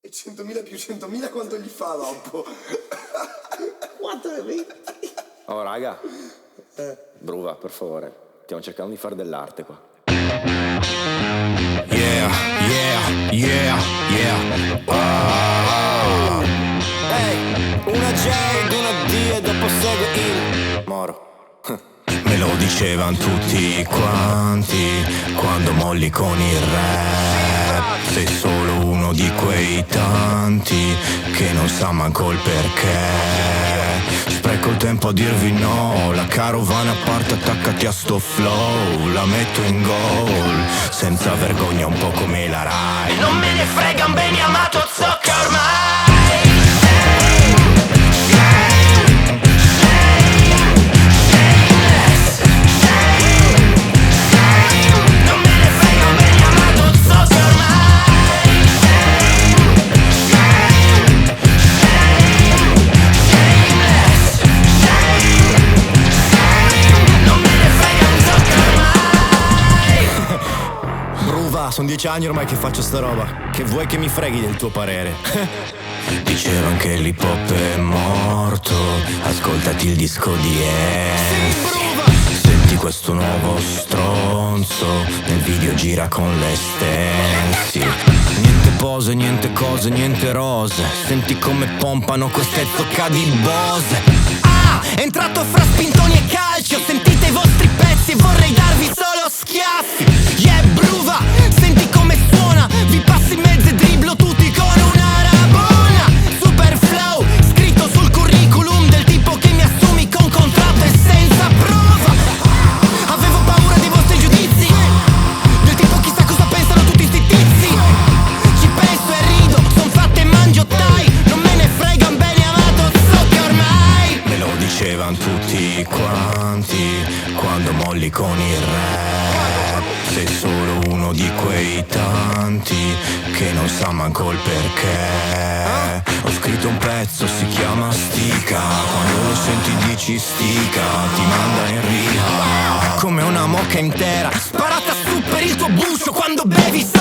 E 100.000 più 100.000 quanto gli fa dopo? 4,20. Oh raga, Bruva, per favore, stiamo cercando di fare dell'arte qua. Yeah, yeah, yeah, yeah. Ehi, una J ed una D e dopo segue il Moro. Me lo dicevano tutti quanti quando molli con il rap. Sei solo uno di quei tanti che non sa manco il perché. Spreco il tempo a dirvi no, la carovana parte, attaccati a sto flow. La metto in goal, senza vergogna un po' come la Rai. Non me ne frega un bene amato, so che ormai sono 10 anni ormai che faccio sta roba. Che vuoi che mi freghi del tuo parere? Dicevano che l'hip hop è morto. Ascoltati il disco di Enzi. Senti questo nuovo stronzo. Nel video gira con le stensi. Niente pose, niente cose, niente rose. Senti come pompano queste zocca di Bose. Ah, è entrato fra spintoni e calcio. Sentite i vostri pezzi e vorrei darvi solo schiaffi. Yeah, Bruva, senti come suona. Vi passi in mezzo e dribblo tutti con una rabona. Super flow, scritto sul curriculum del tipo che mi assumi con contratto e senza prova. Avevo paura dei vostri giudizi, del tipo chissà cosa pensano tutti sti tizi. Ci penso e rido, son fatte mangiottai. Non me ne frega un bene amato, so che ormai me lo dicevano tutti quanti quando molli con il rap. Sei solo uno di quei tanti che non sa manco il perché. Ho scritto un pezzo, si chiama Stica. Quando lo senti dici stica, ti manda in riha. Come una mocca intera sparata su per il tuo busto quando bevi.